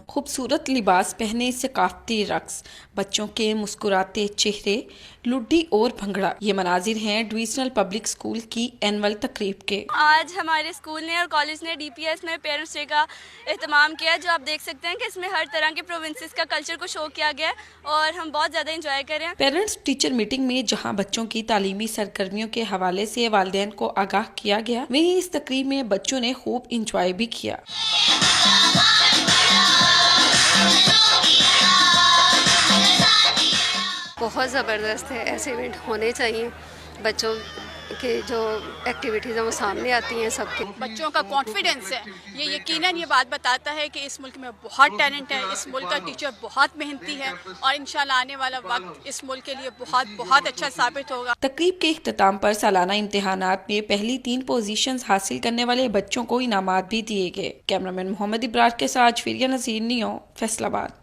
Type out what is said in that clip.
خوبصورت لباس پہنے ثقافتی رقص، بچوں کے مسکراتے چہرے، لڈی اور بھنگڑا، یہ مناظر ہیں ڈویژنل پبلک اسکول کی اینول تقریب کے۔ آج ہمارے اسکول نے اور کالج نے DPS میں پیرنٹس ڈے کا اہتمام کیا، جو آپ دیکھ سکتے ہیں کہ اس میں ہر طرح کے پروونسز کا کلچر کو شو کیا گیا ہے اور ہم بہت زیادہ انجوائے کر رہے ہیں۔ پیرنٹس ٹیچر میٹنگ میں جہاں بچوں کی تعلیمی سرگرمیوں کے حوالے سے والدین کو آگاہ کیا گیا، وہیں اس تقریب میں بچوں نے خوب انجوائے بھی کیا۔ بہت زبردست ہے، ایسے ایونٹ ہونے چاہیے، بچوں کے جو ایکٹیویٹیز ہیں وہ سامنے آتی ہیں سب کے۔ بچوں کا کانفیڈنس ہے، یہ یقیناً یہ بات بتاتا ہے کہ اس ملک میں بہت ٹیلنٹ ہے، اس ملک کا ٹیچر بہت محنتی ہے اور انشاءاللہ آنے والا وقت اس ملک کے لیے بہت اچھا ثابت ہوگا۔ تقریب کے اختتام پر سالانہ امتحانات میں پہلی 3 پوزیشنز حاصل کرنے والے بچوں کو انعامات بھی دیے گئے۔ کیمرامین محمد ابرار کے ساتھ فریہ نذیر، نیو، فیصل آباد۔